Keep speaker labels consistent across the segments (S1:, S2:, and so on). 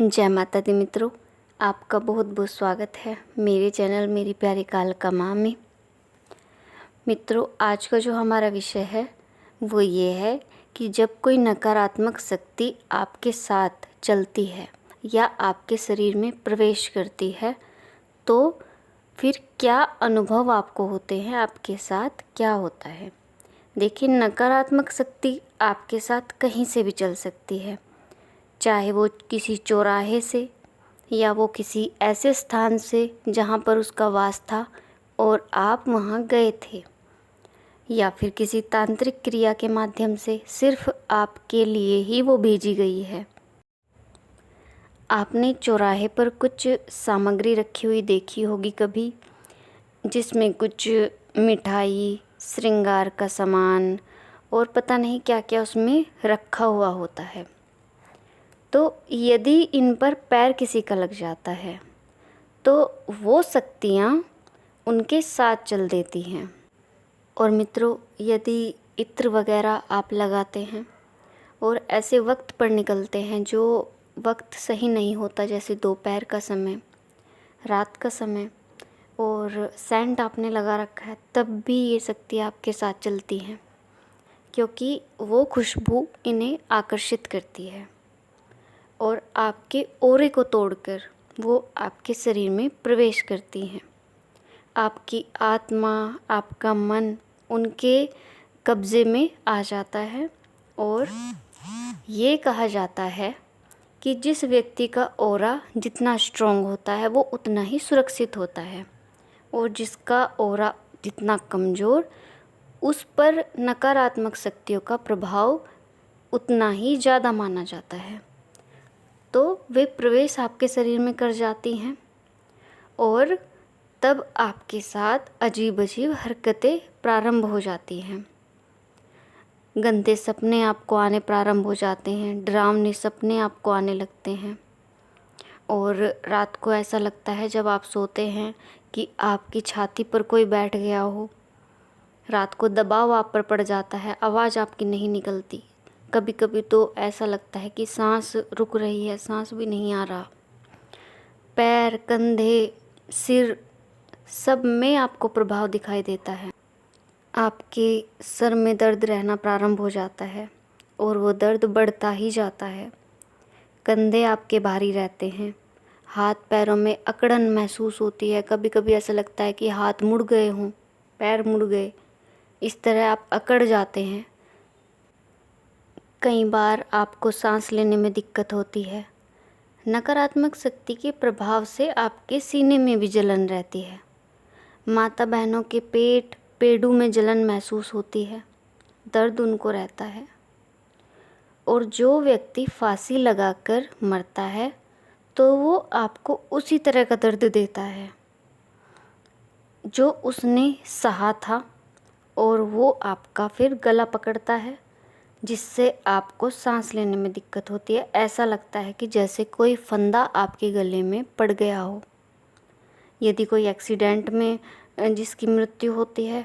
S1: जय माता दी मित्रों, आपका बहुत बहुत स्वागत है मेरे चैनल मेरी प्यारी कालका माँ में। मित्रों, आज का जो हमारा विषय है वो ये है कि जब कोई नकारात्मक शक्ति आपके साथ चलती है या आपके शरीर में प्रवेश करती है तो फिर क्या अनुभव आपको होते हैं, आपके साथ क्या होता है। देखिए, नकारात्मक शक्ति आपके साथ कहीं से भी चल सकती है, चाहे वो किसी चौराहे से या वो किसी ऐसे स्थान से जहाँ पर उसका वास था और आप वहाँ गए थे, या फिर किसी तांत्रिक क्रिया के माध्यम से सिर्फ आपके लिए ही वो भेजी गई है। आपने चौराहे पर कुछ सामग्री रखी हुई देखी होगी कभी, जिसमें कुछ मिठाई, श्रृंगार का सामान और पता नहीं क्या क्या उसमें रखा हुआ होता है। तो यदि इन पर पैर किसी का लग जाता है तो वो शक्तियाँ उनके साथ चल देती हैं। और मित्रों, यदि इत्र वगैरह आप लगाते हैं और ऐसे वक्त पर निकलते हैं जो वक्त सही नहीं होता, जैसे दोपहर का समय, रात का समय, और सेंट आपने लगा रखा है, तब भी ये शक्तियाँ आपके साथ चलती हैं, क्योंकि वो खुशबू इन्हें आकर्षित करती है और आपके ऑरे को तोड़कर वो आपके शरीर में प्रवेश करती हैं। आपकी आत्मा, आपका मन उनके कब्ज़े में आ जाता है। और ये कहा जाता है कि जिस व्यक्ति का ऑरा जितना स्ट्रॉन्ग होता है वो उतना ही सुरक्षित होता है, और जिसका ऑरा जितना कमज़ोर, उस पर नकारात्मक शक्तियों का प्रभाव उतना ही ज़्यादा माना जाता है। तो वे प्रवेश आपके शरीर में कर जाती हैं और तब आपके साथ अजीब अजीब हरकतें प्रारंभ हो जाती हैं। गंदे सपने आपको आने प्रारंभ हो जाते हैं, डरावने सपने आपको आने लगते हैं, और रात को ऐसा लगता है जब आप सोते हैं कि आपकी छाती पर कोई बैठ गया हो। रात को दबाव आप पर पड़ जाता है, आवाज़ आपकी नहीं निकलती। कभी कभी तो ऐसा लगता है कि सांस रुक रही है, सांस भी नहीं आ रहा। पैर, कंधे, सिर, सब में आपको प्रभाव दिखाई देता है। आपके सर में दर्द रहना प्रारंभ हो जाता है और वो दर्द बढ़ता ही जाता है। कंधे आपके भारी रहते हैं, हाथ पैरों में अकड़न महसूस होती है। कभी कभी ऐसा लगता है कि हाथ मुड़ गए हों, पैर मुड़ गए, इस तरह आप अकड़ जाते हैं। कई बार आपको सांस लेने में दिक्कत होती है। नकारात्मक शक्ति के प्रभाव से आपके सीने में भी जलन रहती है। माता बहनों के पेट, पेडू में जलन महसूस होती है, दर्द उनको रहता है। और जो व्यक्ति फांसी लगाकर मरता है तो वो आपको उसी तरह का दर्द देता है जो उसने सहा था, और वो आपका फिर गला पकड़ता है, जिससे आपको सांस लेने में दिक्कत होती है। ऐसा लगता है कि जैसे कोई फंदा आपके गले में पड़ गया हो। यदि कोई एक्सीडेंट में जिसकी मृत्यु होती है,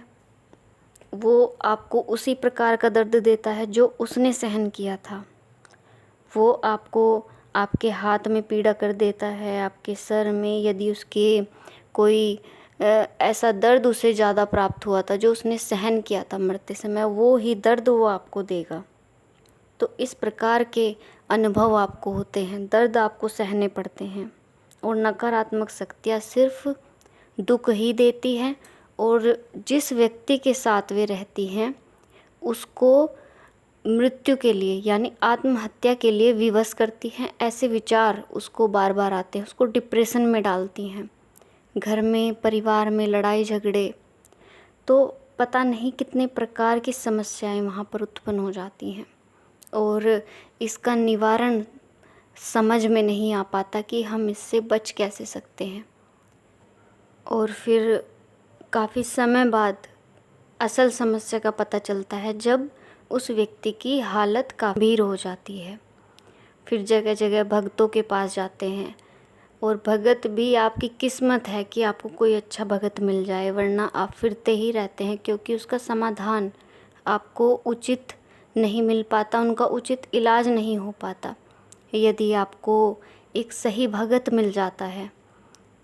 S1: वो आपको उसी प्रकार का दर्द देता है जो उसने सहन किया था। वो आपको आपके हाथ में पीड़ा कर देता है, आपके सर में, यदि उसके कोई ऐसा दर्द उसे ज़्यादा प्राप्त हुआ था जो उसने सहन किया था मरते समय, वो ही दर्द वो आपको देगा। तो इस प्रकार के अनुभव आपको होते हैं, दर्द आपको सहने पड़ते हैं। और नकारात्मक शक्तियाँ सिर्फ दुख ही देती हैं, और जिस व्यक्ति के साथ वे रहती हैं उसको मृत्यु के लिए यानी आत्महत्या के लिए विवश करती हैं। ऐसे विचार उसको बार बार आते हैं, उसको डिप्रेशन में डालती हैं। घर में, परिवार में लड़ाई झगड़े, तो पता नहीं कितने प्रकार की समस्याएं वहाँ पर उत्पन्न हो जाती हैं, और इसका निवारण समझ में नहीं आ पाता कि हम इससे बच कैसे सकते हैं। और फिर काफ़ी समय बाद असल समस्या का पता चलता है जब उस व्यक्ति की हालत गंभीर हो जाती है। फिर जगह जगह भगतों के पास जाते हैं, और भगत भी आपकी किस्मत है कि आपको कोई अच्छा भगत मिल जाए, वरना आप फिरते ही रहते हैं, क्योंकि उसका समाधान आपको उचित नहीं मिल पाता, उनका उचित इलाज नहीं हो पाता। यदि आपको एक सही भगत मिल जाता है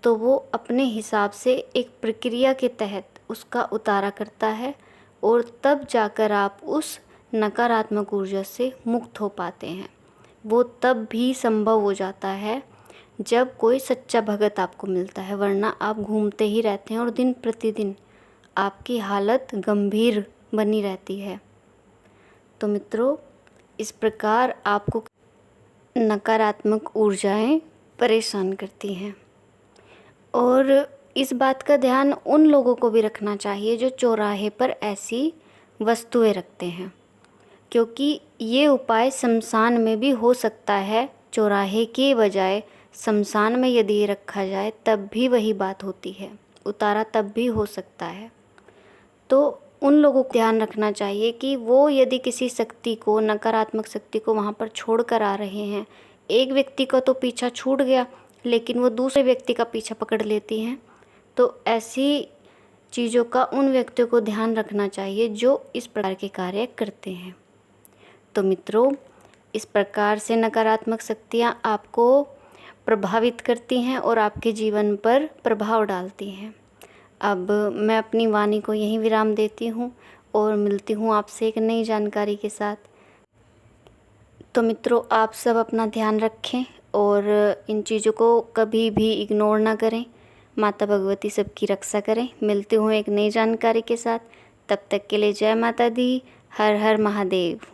S1: तो वो अपने हिसाब से एक प्रक्रिया के तहत उसका उतारा करता है और तब जाकर आप उस नकारात्मक ऊर्जा से मुक्त हो पाते हैं। वो तब भी संभव हो जाता है जब कोई सच्चा भगत आपको मिलता है, वरना आप घूमते ही रहते हैं और दिन प्रतिदिन आपकी हालत गंभीर बनी रहती है। तो मित्रों, इस प्रकार आपको नकारात्मक ऊर्जाएं परेशान करती हैं। और इस बात का ध्यान उन लोगों को भी रखना चाहिए जो चौराहे पर ऐसी वस्तुएं रखते हैं, क्योंकि ये उपाय शमशान में भी हो सकता है। चौराहे के बजाय शमशान में यदि ये रखा जाए तब भी वही बात होती है, उतारा तब भी हो सकता है। तो उन लोगों को ध्यान रखना चाहिए कि वो यदि किसी शक्ति को, नकारात्मक शक्ति को वहाँ पर छोड़ कर आ रहे हैं, एक व्यक्ति का तो पीछा छूट गया लेकिन वो दूसरे व्यक्ति का पीछा पकड़ लेती हैं, तो ऐसी चीज़ों का उन व्यक्तियों को ध्यान रखना चाहिए जो इस प्रकार के कार्य करते हैं। तो मित्रों, इस प्रकार से नकारात्मक शक्तियाँ आपको प्रभावित करती हैं और आपके जीवन पर प्रभाव डालती हैं। अब मैं अपनी वाणी को यहीं विराम देती हूँ और मिलती हूँ आपसे एक नई जानकारी के साथ। तो मित्रों, आप सब अपना ध्यान रखें और इन चीज़ों को कभी भी इग्नोर ना करें। माता भगवती सबकी रक्षा करें। मिलती हूँ एक नई जानकारी के साथ। तब तक के लिए जय माता दी। हर हर महादेव।